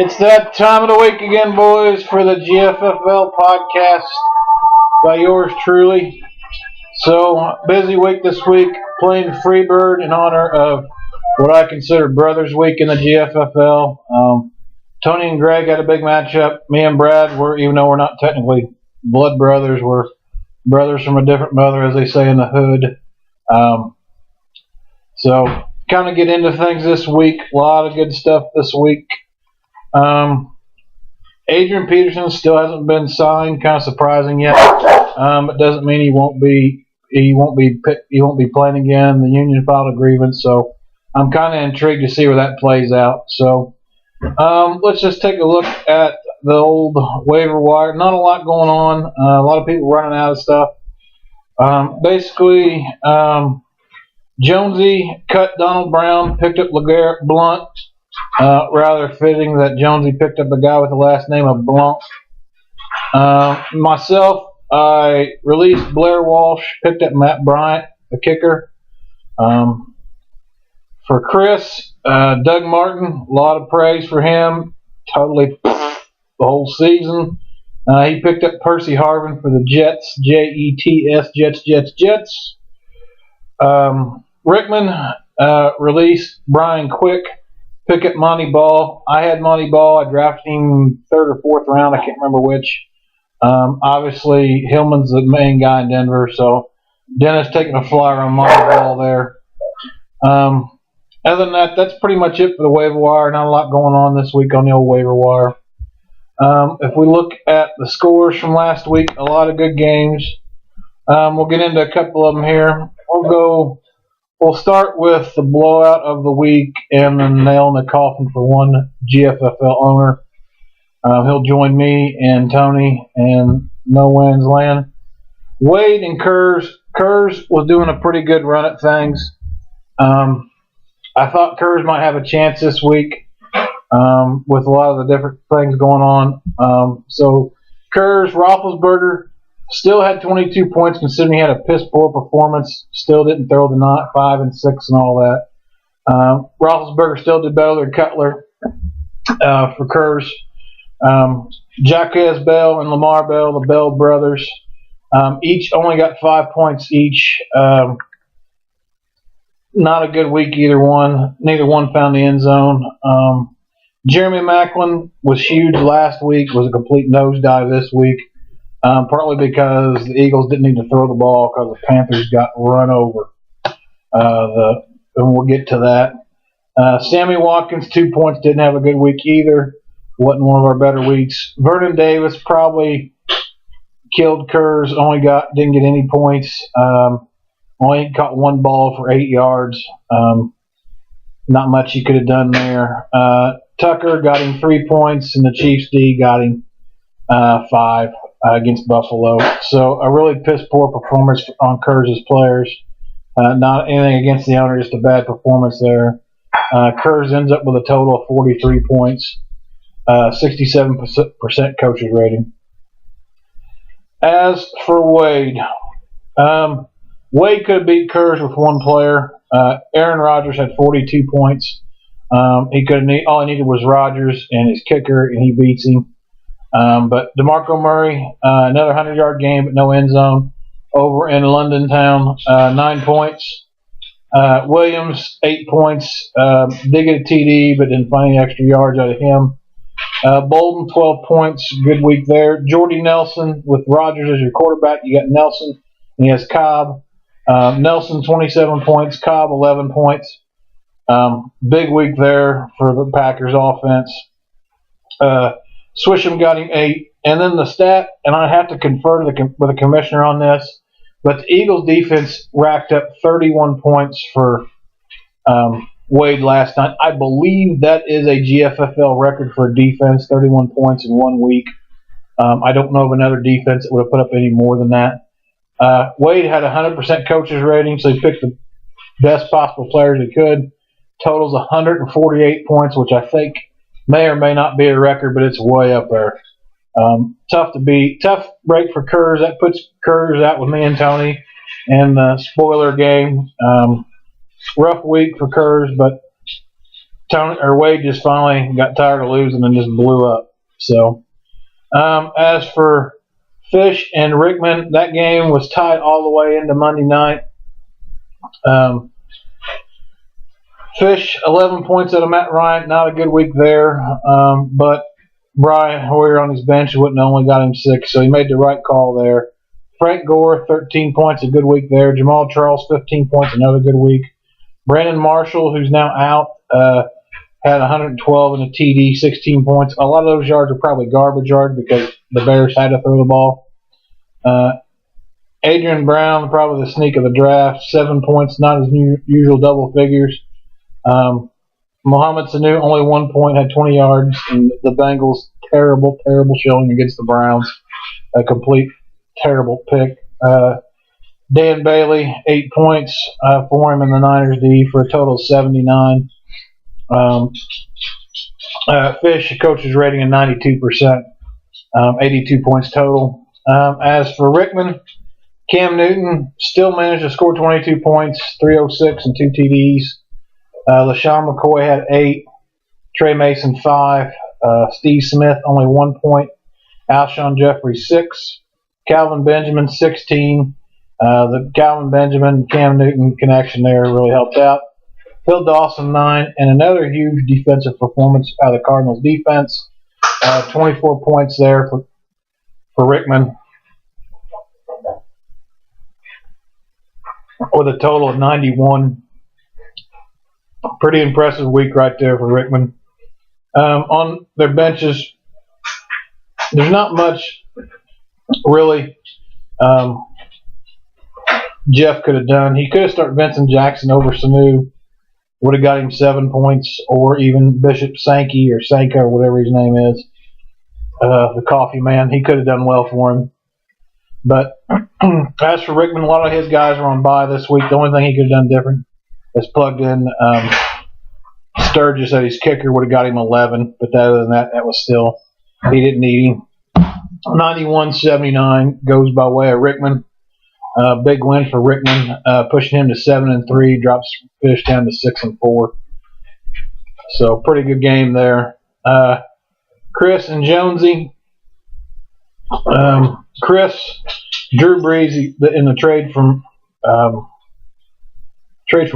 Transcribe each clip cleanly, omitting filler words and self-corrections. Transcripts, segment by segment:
It's that time of the week again, boys, for the GFFL podcast by yours truly. So, busy week this week, playing Freebird in honor of what I consider Brothers Week in the GFFL. Tony and Greg had a big matchup. Me and Brad, even though we're not technically blood brothers, we're brothers from a different mother, as they say in the hood. So, kind of get into things this week. A lot of good stuff this week. Adrian Peterson still hasn't been signed. Kind of surprising yet. It doesn't mean he won't be playing again. The union filed a grievance, so I'm kind of intrigued to see where that plays out. So let's just take a look at the old waiver wire. Not a lot going on. A lot of people running out of stuff. Basically, Jonesy cut Donald Brown, picked up LeGarrette Blunt. Rather fitting that Jonesy picked up a guy with the last name of Blunt. Myself, I released Blair Walsh, picked up Matt Bryant, the kicker. For Chris, Doug Martin, a lot of praise for him. Totally the whole season. He picked up Percy Harvin for the Jets, Jets, Jets. Rickman released Brian Quick, pick up Monty Ball. I had Monty Ball. I drafted him third or fourth round. I can't remember which. Obviously, Hillman's the main guy in Denver, so Dennis taking a flyer on Monty Ball there. Other than that, that's pretty much it for the waiver wire. Not a lot going on this week on the old waiver wire. If we look at the scores from last week, a lot of good games. We'll get into a couple of them here. We'll start with the blowout of the week and then nail in the coffin for one GFFL owner. He'll join me and Tony and No Wins Land. Wade and Kurz. Kurz was doing a pretty good run at things. I thought Kurz might have a chance this week with a lot of the different things going on. So Kurz, Roethlisberger, still had 22 points considering he had a piss poor performance. Still didn't throw the 5 and 6 and all that. Roethlisberger still did better than Cutler for Kurz. Jaquez Bell and Lamar Bell, the Bell brothers, each only got 5 points each. Not a good week either one. Neither one found the end zone. Jeremy Maclin was huge last week. Was a complete nosedive this week. Partly because the Eagles didn't need to throw the ball because the Panthers got run over. And we'll get to that. Sammy Watkins, 2 points, didn't have a good week either. Wasn't one of our better weeks. Vernon Davis probably killed Kurz. Didn't get any points. Only caught one ball for 8 yards. Not much he could have done there. Tucker got him 3 points, and the Chiefs D got him 5 against Buffalo. So a really piss poor performance on Kurz's players. Not anything against the owner, just a bad performance there. Kurz ends up with a total of 43 points, 67% coaches rating. As for Wade, Wade could beat Kurz with one player. Aaron Rodgers had 42 points. All he needed was Rodgers and his kicker, and he beats him. But DeMarco Murray, another 100-yard game, but no end zone. Over in London town, 9 points. Williams, 8 points. Did get a TD, but didn't find any extra yards out of him. Bolden, 12 points. Good week there. Jordy Nelson, with Rodgers as your quarterback, you got Nelson, and he has Cobb. Nelson, 27 points. Cobb, 11 points. Big week there for the Packers offense. Swisham got him 8. And then the stat, and I have to confer with the commissioner on this, but the Eagles defense racked up 31 points for Wade last night. I believe that is a GFFL record for a defense, 31 points in 1 week. I don't know of another defense that would have put up any more than that. Wade had 100% coaches rating, so he picked the best possible players he could. Totals 148 points, which I think may or may not be a record, but it's way up there. Tough to beat. Tough break for Kurz. That puts Kurz out with me and Tony in the spoiler game. Rough week for Kurz, but Wade just finally got tired of losing and just blew up. So, as for Fish and Rickman, that game was tied all the way into Monday night. Fish, 11 points out of Matt Ryan. Not a good week there, but Brian Hoyer on his bench wouldn't only got him 6, so he made the right call there. Frank Gore, 13 points, a good week there. Jamal Charles, 15 points, another good week. Brandon Marshall, who's now out, had 112 and a TD, 16 points. A lot of those yards are probably garbage yards because the Bears had to throw the ball. Adrian Brown, probably the sneak of the draft, 7 points, not his usual double figures. Mohamed Sanu, only 1 point, had 20 yards. And the Bengals, terrible showing against the Browns. A complete terrible pick. Dan Bailey, 8 points for him in the Niners D for a total of 79. Fish, coach's rating of 92%, 82 points total. As for Rickman, Cam Newton still managed to score 22 points, 306 and 2 TDs. LaShawn McCoy had 8, Trey Mason 5, Steve Smith only 1 point, Alshon Jeffrey 6, Calvin Benjamin 16. The Calvin Benjamin Cam Newton connection there really helped out. Phil Dawson 9, and another huge defensive performance out of the Cardinals defense. 24 points there for Rickman, with a total of 91. Pretty impressive week right there for Rickman. On their benches, there's not much really Jeff could have done. He could have started Vincent Jackson over Sanu. Would have got him 7 points, or even Bishop Sankey or Sanka or whatever his name is, the coffee man. He could have done well for him. But as for Rickman, a lot of his guys were on bye this week. The only thing he could have done different is plugged in Sturgis at his kicker, would have got him 11. But other than that, that was still, he didn't need him. 91-79 goes by way of Rickman. Big win for Rickman, pushing him to 7-3, drops Fish down to 6-4. So pretty good game there. Chris and Jonesy. Chris, Drew Brees in the trade from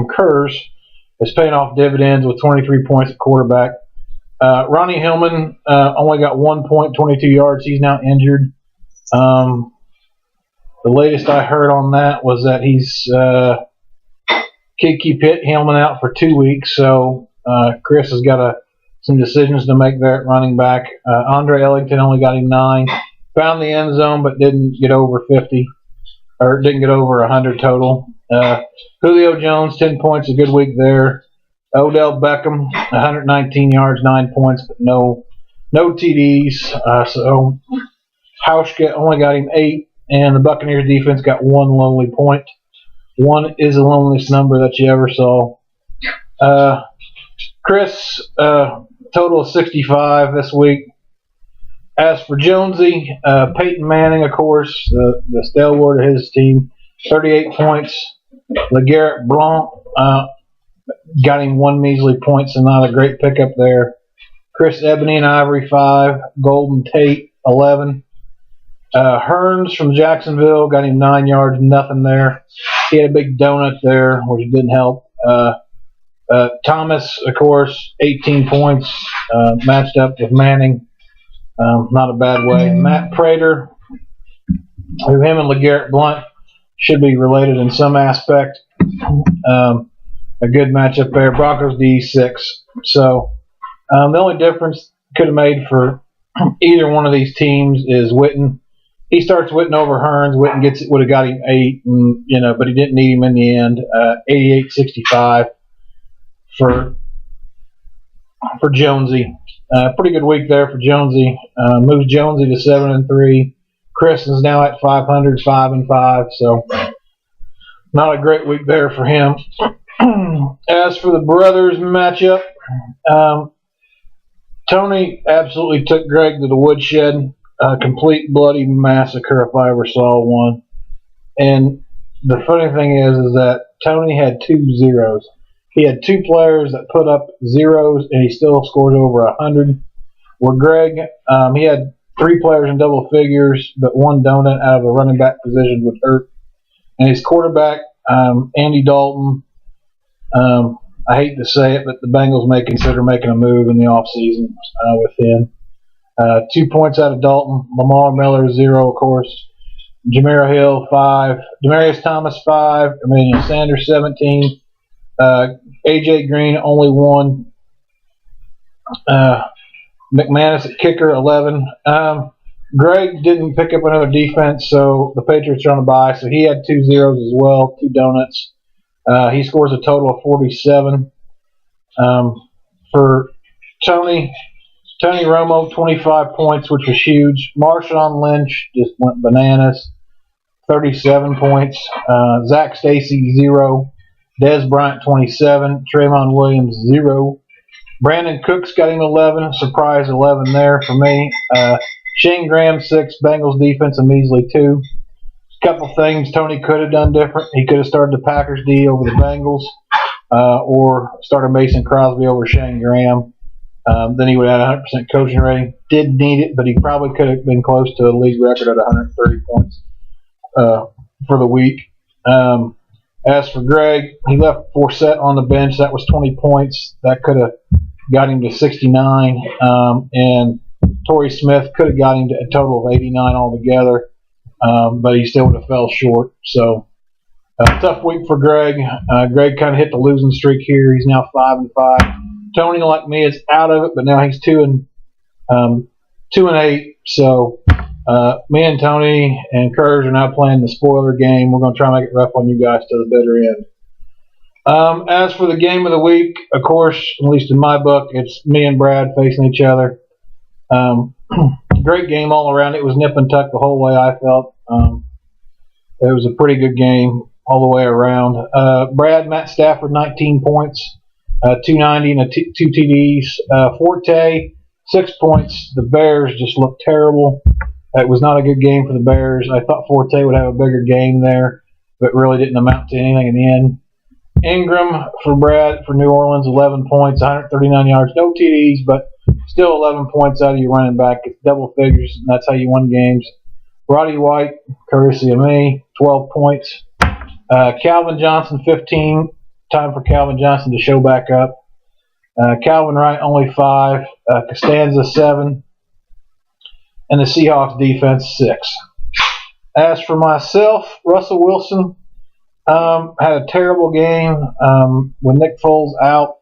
Kurz is paying off dividends with 23 points at quarterback. Ronnie Hillman only got 1 point, 22 yards. He's now injured. The latest I heard on that was that he's Kiki Pitt Hillman out for 2 weeks. So Chris has got some decisions to make there at running back. Andre Ellington only got him 9. Found the end zone, but didn't get over 50, or didn't get over 100 total. Julio Jones, 10 points, a good week there. Odell Beckham, 119 yards, 9 points, but no TDs. So Hauschka only got him 8, and the Buccaneers defense got 1 lonely point. 1 is the loneliest number that you ever saw. Chris, total of 65 this week. As for Jonesy, Peyton Manning, of course, the stalwart of his team, 38 points. LeGarrette Blount got him 1 measly point, so not a great pickup there. Chris Ebony and Ivory, 5. Golden Tate, 11. Hearns from Jacksonville got him 9 yards, nothing there. He had a big donut there, which didn't help. Thomas, of course, 18 points, matched up with Manning. Not a bad way. Matt Prater, who him and LeGarrette Blount should be related in some aspect. A good matchup there. Broncos D6. So the only difference could have made for either one of these teams is Witten. He starts Witten over Hearns. Witten would have got him 8, and but he didn't need him in the end. 88-65 for Jonesy. Pretty good week there for Jonesy. Moves Jonesy to 7-3. Chris is now at 500, 5-5. So not a great week there for him. As for the brothers matchup, Tony absolutely took Greg to the woodshed. A complete bloody massacre if I ever saw one. And the funny thing is that Tony had 2 zeros. He had 2 players that put up zeros, and he still scored over 100. Where Greg, he had 3 players in double figures, but 1 donut out of a running back position would hurt. And his quarterback, Andy Dalton, I hate to say it, but the Bengals may consider making a move in the offseason with him. 2 points out of Dalton. Lamar Miller, 0, of course. Jamir Hill, 5. Demarius Thomas, 5. Emmanuel Sanders, 17. A.J. Green, only 1. McManus at kicker, 11. Greg didn't pick up another defense, so the Patriots are on a bye, so he had 2 zeros as well, 2 donuts. He scores a total of 47. For Tony Romo, 25 points, which was huge. Marshawn Lynch just went bananas, 37 points. Zach Stacy, 0. Dez Bryant, 27. Trayvon Williams, 0. Brandon Cooks got him 11. Surprise 11 there for me. Shane Graham, 6. Bengals defense, a measly 2. Couple things Tony could have done different. He could have started the Packers D over the Bengals, or started Mason Crosby over Shane Graham. Then he would have had 100% coaching rating. Did need it, but he probably could have been close to a league record at 130 points for the week. As for Greg, he left Forsett on the bench. That was 20 points. That could have got him to 69. And Torrey Smith could have got him to a total of 89 altogether. But he still would have fell short. So, tough week for Greg. Greg kind of hit the losing streak here. He's now 5-5. Tony, like me, is out of it, but now he's 2-8. So, me and Tony and Kurz are now playing the spoiler game. We're going to try and make it rough on you guys to the bitter end. As for the game of the week, of course, at least in my book, it's me and Brad facing each other. Great game all around. It was nip and tuck the whole way, I felt. It was a pretty good game all the way around. Matt Stafford, 19 points, 290 and 2 TDs. Forte, 6 points. The Bears just looked terrible. It was not a good game for the Bears. I thought Forte would have a bigger game there, but really didn't amount to anything in the end. Ingram for Brad for New Orleans, 11 points, 139 yards, no TDs, but still 11 points out of your running back. It's double figures, and that's how you win games. Roddy White, courtesy of me, 12 points. Calvin Johnson, 15. Time for Calvin Johnson to show back up. Calvin Wright, only 5. Costanza, 7. And the Seahawks defense, 6. As for myself, Russell Wilson had a terrible game. With Nick Foles out,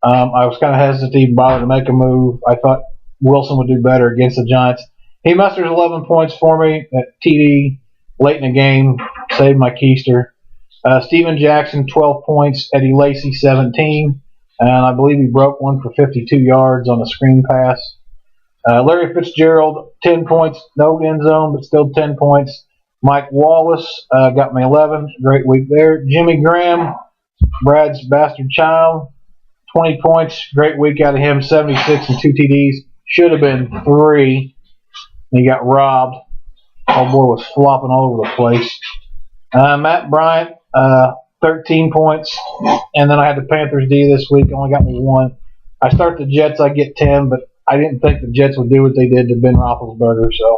I was kind of hesitant to even bother to make a move. I thought Wilson would do better against the Giants. He musters 11 points for me at TD late in the game, saved my keister. Steven Jackson, 12 points. Eddie Lacy, 17. And I believe he broke one for 52 yards on a screen pass. Larry Fitzgerald, 10 points. No end zone, but still 10 points. Mike Wallace got me 11. Great week there. Jimmy Graham, Brad's bastard child, 20 points. Great week out of him. 76 and 2 TDs. Should have been 3. And he got robbed. Old boy was flopping all over the place. Matt Bryant, 13 points. And then I had the Panthers D this week. Only got me 1. I start the Jets, I get 10, but I didn't think the Jets would do what they did to Ben Roethlisberger. So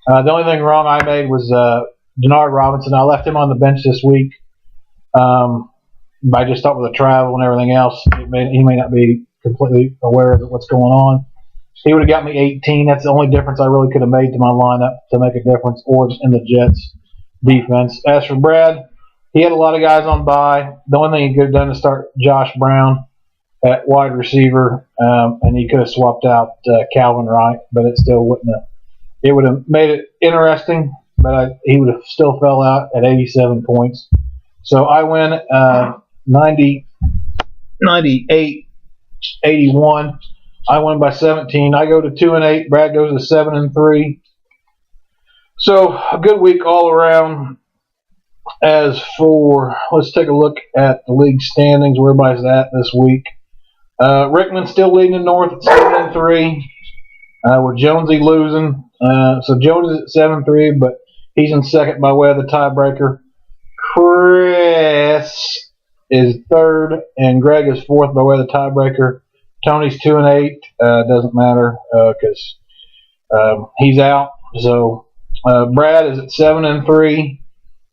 the only thing wrong I made was Denard Robinson. I left him on the bench this week. I just thought with the travel and everything else, he may not be completely aware of what's going on. He would have got me 18. That's the only difference I really could have made to my lineup to make a difference, or in the Jets defense. As for Brad, he had a lot of guys on bye. The only thing he could have done is start Josh Brown at wide receiver, and he could have swapped out Calvin Wright, but it still wouldn't have. It would have made it interesting, but he would have still fell out at 87 points. So I win 98, 81. I win by 17. I go to 2-8. Brad goes to 7-3. So a good week all around. As for, let's take a look at the league standings, where everybody's at this week. Rickman's still leading the North at 7-3. With Jonesy losing. So Jones is at 7-3, but he's in second by way of the tiebreaker. Chris is third, and Greg is fourth by way of the tiebreaker. Tony's 2-8. Doesn't matter because he's out. So Brad is at 7-3.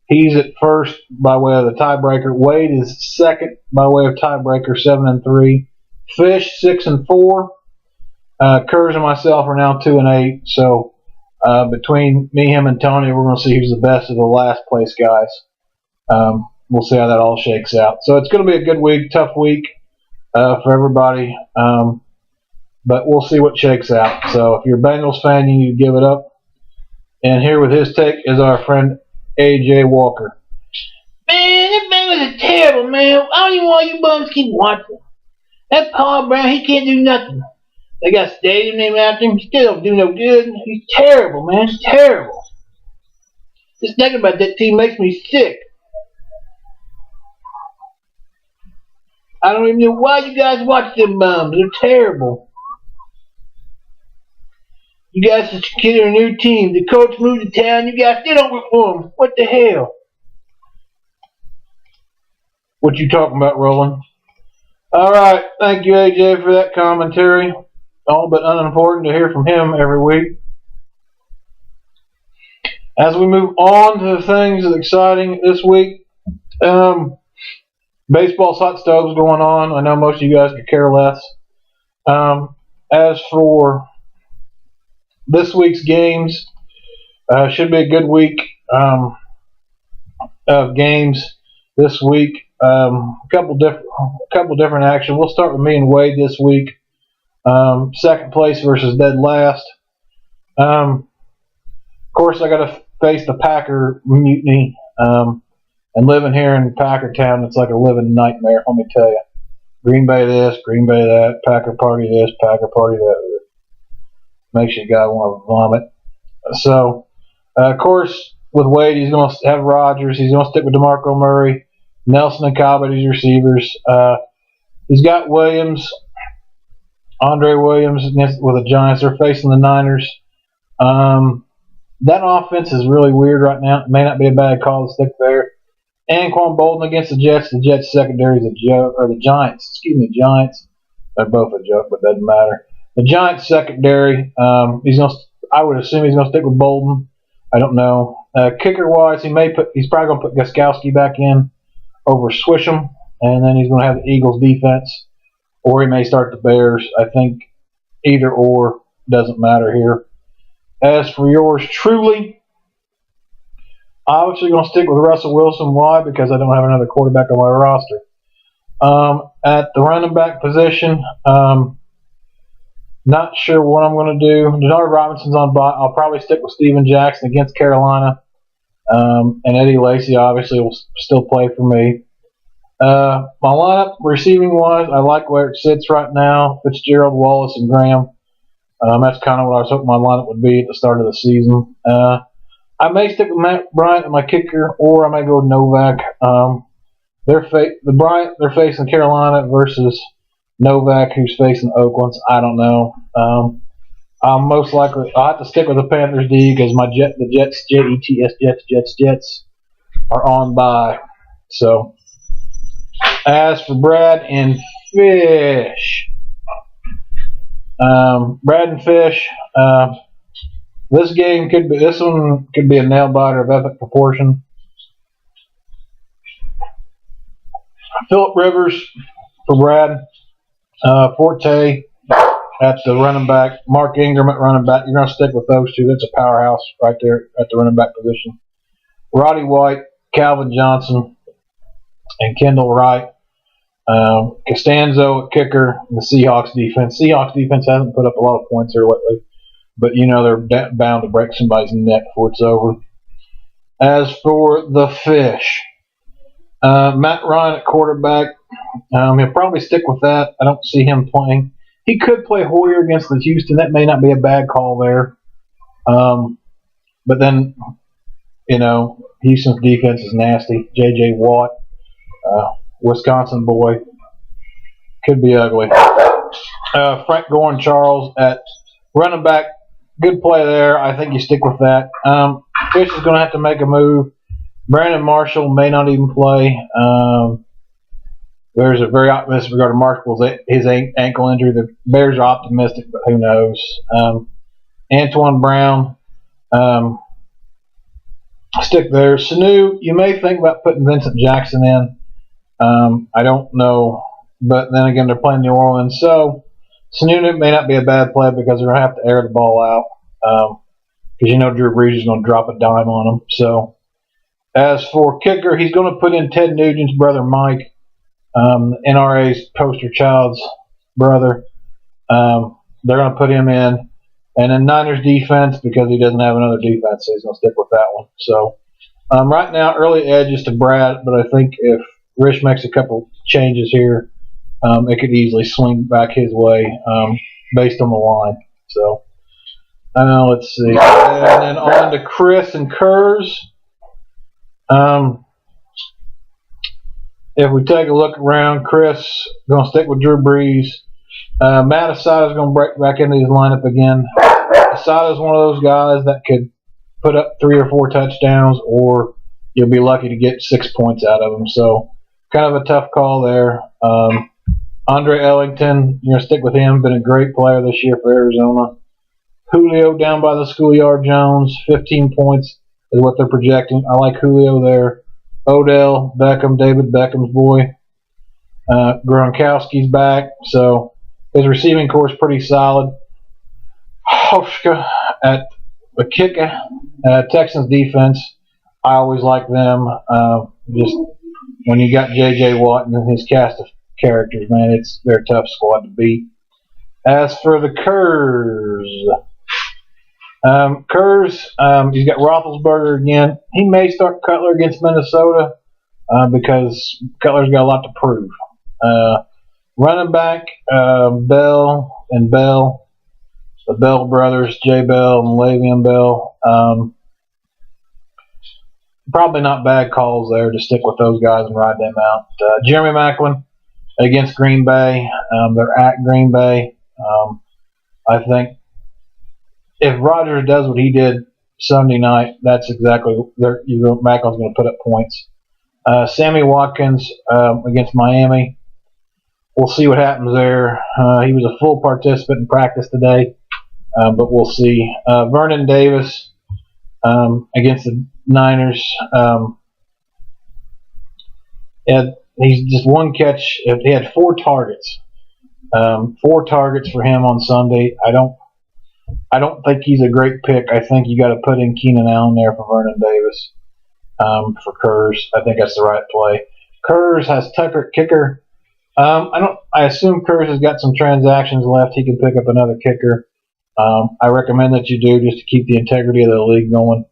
He's at first by way of the tiebreaker. Wade is second by way of tiebreaker, 7-3. Fish 6-4. Kurz and myself are now 2-8. So between me, him, and Tony, we're going to see who's the best of the last place guys. We'll see how that all shakes out. So it's going to be a good week, tough week for everybody. But we'll see what shakes out. So if you're a Bengals fan, you need to give it up. And here with his take is our friend AJ Walker. Man, that Bengals are terrible, man. I don't even want you bums keep watching. That Paul Brown, he can't do nothing. They got a stadium named after him. He still don't do no good. He's terrible, man. He's terrible. Just thinking about that team makes me sick. I don't even know why you guys watch them bums. They're terrible. You guys are getting a new team. The coach moved to town. You guys still don't root for him. What the hell? What you talking about, Roland? All right. Thank you, AJ, for that commentary. All but unimportant to hear from him every week. As we move on to the things that are exciting this week, baseball's hot stove's going on. I know most of you guys could care less. As for this week's games, should be a good week of games this week. A couple different action. We'll start with me and Wade this week. Second place versus dead last. Of course, I got to face the Packer mutiny. And living here in Packertown, it's like a living nightmare, let me tell you. Green Bay this, Green Bay that, Packer party this, Packer party that. Makes you guy want to vomit. So, of course, with Wade, he's going to have Rodgers. He's going to stick with DeMarco Murray, Nelson and Cobb at his receivers. He's got Williams, Andre Williams with the Giants. They're facing the Niners. That offense is really weird right now. It may not be a bad call to stick there. Anquan Bolden against the Jets. The Jets secondary is a joke, or the Giants. Excuse me, Giants. They're both a joke, but it doesn't matter. The Giants secondary. I would assume he's going to stick with Bolden. I don't know. Kicker wise, he's probably going to put Gostkowski back in over Swisham, and then he's going to have the Eagles defense, or he may start the Bears. I think either or doesn't matter here. As for yours truly, I'm obviously going to stick with Russell Wilson. Why? Because I don't have another quarterback on my roster. At the running back position, not sure what I'm going to do. Denard Robinson's on bye. I'll probably stick with Steven Jackson against Carolina. And Eddie Lacy obviously will still play for me. My lineup, receiving-wise, I like where it sits right now. Fitzgerald, Wallace, and Graham. That's kind of what I was hoping my lineup would be at the start of the season. I may stick with Matt Bryant at my kicker, or I may go with Novak. They're facing Carolina versus Novak, who's facing Oakland. I don't know. I'm most likely I'll have to stick with the Panthers D because the Jets, Jets are on bye. So as for Brad and Fish, this one could be a nail biter of epic proportion. Phillip Rivers for Brad, Forte at the running back, Mark Ingram at running back. You're going to stick with those two. That's a powerhouse right there at the running back position. Roddy White, Calvin Johnson, and Kendall Wright. Costanzo at kicker, and the Seahawks defense. Seahawks defense hasn't put up a lot of points here lately, but they're bound to break somebody's neck before it's over. As for the Fish, Matt Ryan at quarterback. He'll probably stick with that. I don't see him playing. He could play Hoyer against the Houston. That may not be a bad call there. But then, Houston's defense is nasty. J.J. Watt, Wisconsin boy, could be ugly. Frank Gorin Charles at running back. Good play there. I think you stick with that. Fish is going to have to make a move. Brandon Marshall may not even play. Bears are very optimistic regarding Marshall's his ankle injury. The Bears are optimistic, but who knows? Antoine Brown, stick there. Sanu, you may think about putting Vincent Jackson in. I don't know, but then again, they're playing New Orleans, so Sanu may not be a bad play because they're going to have to air the ball out because Drew Brees is going to drop a dime on them. So as for kicker, he's going to put in Ted Nugent's brother Mike, NRA's poster child's brother. They're going to put him in. And then Niners defense, because he doesn't have another defense, so he's going to stick with that one. So right now, early edge is to Brad, but I think if Rich makes a couple changes here, it could easily swing back his way based on the line. So let's see. And then on to Chris and Kurz. If we take a look around, Chris going to stick with Drew Brees. Matt Asada is going to break back into his lineup again. Asada is one of those guys that could put up 3 or 4 touchdowns, or you'll be lucky to get 6 points out of him. So kind of a tough call there. Andre Ellington, you're going to stick with him. Been a great player this year for Arizona. Julio down by the schoolyard Jones, 15 points is what they're projecting. I like Julio there. Odell Beckham, David Beckham's boy. Gronkowski's back, so his receiving core is pretty solid. Hoshka at the kicker. Texans defense, I always like them. Just when you got J.J. Watt and his cast of characters, man, they're a tough squad to beat. As for the Kurz, he's got Roethlisberger again. He may start Cutler against Minnesota because Cutler's got a lot to prove. Running back, Bell and Bell, the Bell brothers, J. Bell and Le'Veon Bell. Probably not bad calls there to stick with those guys and ride them out. Jeremy Maclin against Green Bay. They're at Green Bay. I think if Rodgers does what he did Sunday night, that's exactly Macklin's going to put up points. Sammy Watkins against Miami. We'll see what happens there. He was a full participant in practice today, but we'll see. Vernon Davis against the Niners. He's just one catch. He had 4 targets. 4 targets for him on Sunday. I don't think he's a great pick. I think you got to put in Keenan Allen there for Vernon Davis. For Kurz, I think that's the right play. Kurz has Tucker at kicker. I assume Kurz has got some transactions left. He can pick up another kicker. I recommend that you do just to keep the integrity of the league going,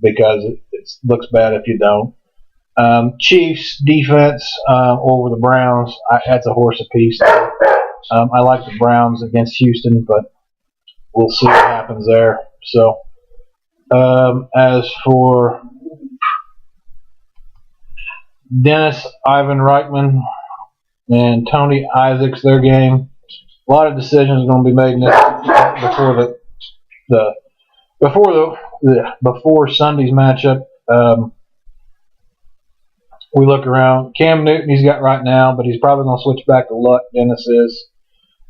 because it looks bad if you don't. Chiefs defense over the Browns. That's a horse apiece. I like the Browns against Houston, but we'll see what happens there. So, as for Dennis Ivan Reichman and Tony Isaacs, their game, a lot of decisions are going to be made before Sunday's matchup. We look around. Cam Newton he's got right now, but he's probably going to switch back to Luck. Dennis is.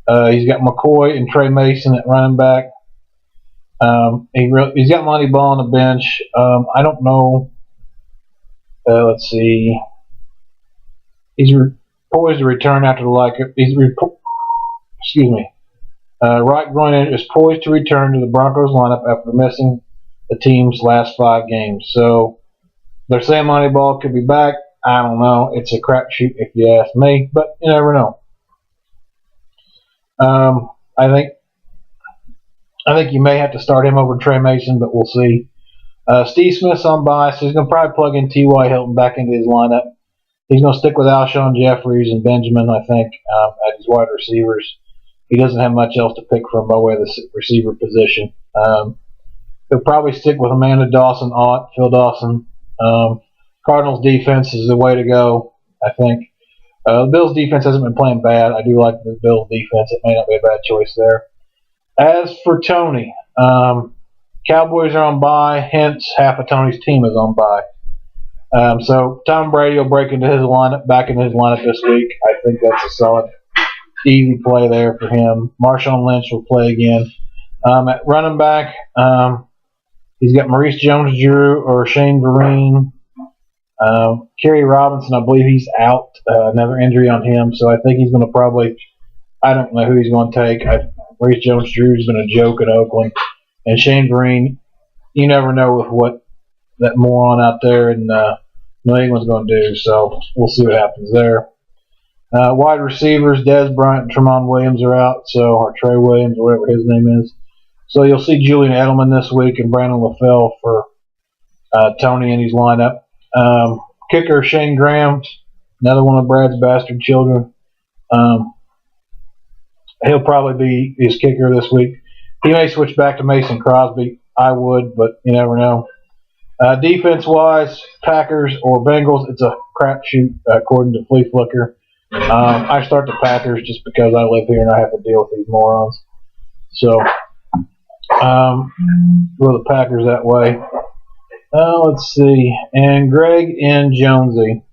He's got McCoy and Trey Mason at running back. He's got Monty Ball on the bench. I don't know. Let's see. He's poised to return after the right groin injury is poised to return to the Broncos lineup after missing the team's last 5 games. So they're saying Monty Ball could be back. I don't know. It's a crapshoot if you ask me, but you never know. I think you may have to start him over Trey Mason, but we'll see. Steve Smith's on bye, so he's going to probably plug in T.Y. Hilton back into his lineup. He's going to stick with Alshon Jeffries and Benjamin, I think, at his wide receivers. He doesn't have much else to pick from by way of the receiver position. He'll probably stick with Amanda Dawson, Phil Dawson. Cardinals defense is the way to go, I think. The Bills defense hasn't been playing bad. I do like the Bills defense. It may not be a bad choice there. As for Tony, Cowboys are on bye, hence half of Tony's team is on bye. So Tom Brady will break into his lineup, back into his lineup this week. I think that's a solid, easy play there for him. Marshawn Lynch will play again. At running back, he's got Maurice Jones-Drew or Shane Vereen. Kerry Robinson, I believe he's out. Another injury on him, so I think he's going to probably. I don't know who he's going to take. Maurice Jones-Drew's been a joke in Oakland, and Shane Vereen. You never know with what that moron out there in New England's going to do. So we'll see what happens there. Wide receivers, Dez Bryant and Tramon Williams are out. So or Trey Williams, or whatever his name is. So you'll see Julian Edelman this week and Brandon LaFell for Tony in his lineup. Kicker Shane Graham, another one of Brad's bastard children. He'll probably be his kicker this week. He may switch back to Mason Crosby. I would, but you never know. Defense-wise, Packers or Bengals, it's a crapshoot according to Flea Flicker. I start the Packers just because I live here and I have to deal with these morons. So, go the Packers that way. Let's see. And Greg and Jonesy.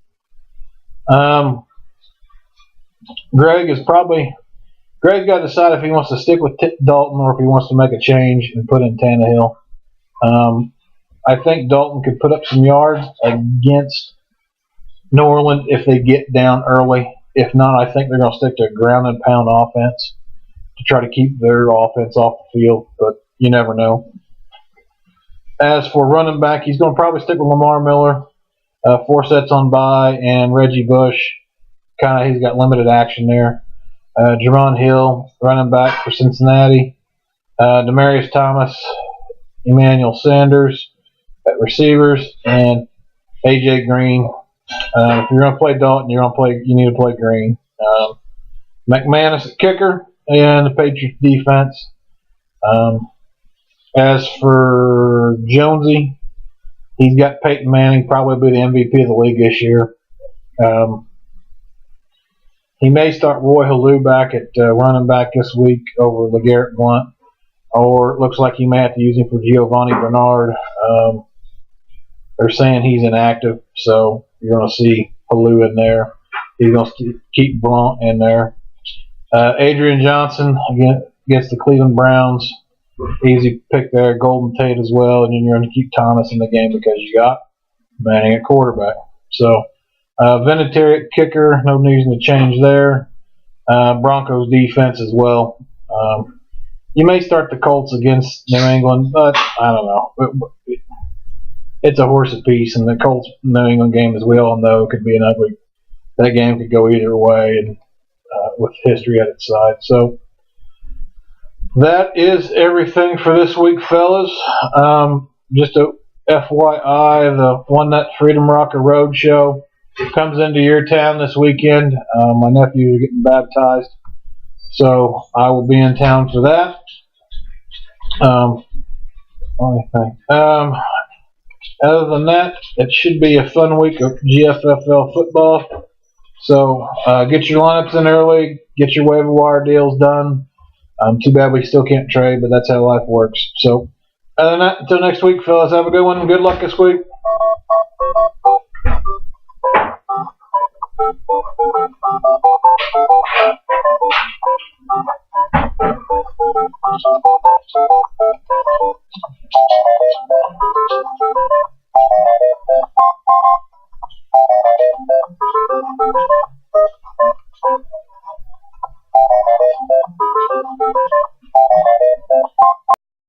Greg's got to decide if he wants to stick with Dalton or if he wants to make a change and put in Tannehill. I think Dalton could put up some yards against New Orleans if they get down early. If not, I think they're going to stick to a ground and pound offense to try to keep their offense off the field, but you never know. As for running back, he's going to probably stick with Lamar Miller, 4 sets on bye, and Reggie Bush. He's got limited action there. Jerron Hill, running back for Cincinnati. Demaryius Thomas, Emmanuel Sanders at receivers, and AJ Green. If you're going to play Dalton, you need to play Green. McManus at kicker, and the Patriots defense. As for Jonesy, he's got Peyton Manning, probably be the MVP of the league this year. He may start Roy Halou back at running back this week over LeGarrette Blount, or it looks like he may have to use him for Giovanni Bernard. They're saying he's inactive, so you're going to see Halou in there. He's going to keep Blount in there. Adrian Johnson against the Cleveland Browns. Easy pick there. Golden Tate as well, and then you're going to keep Thomas in the game because you got Manning at quarterback. So Vinatieri at kicker, no reason to change there. Broncos defense as well. You may start the Colts against New England, but I don't know. It's a horse apiece, and the Colts New England game, as we all know, could be an ugly. That game could go either way, and with history at its side. So that is everything for this week, fellas. Just a FYI, the One Nut Freedom Rocker Road Show comes into your town this weekend. My nephew is getting baptized, so I will be in town for that. Other than that, it should be a fun week of GFFL football. So get your lineups in early, get your waiver wire deals done. Too bad we still can't trade, but that's how life works. So other than that, until next week, fellas, have a good one. Good luck this week.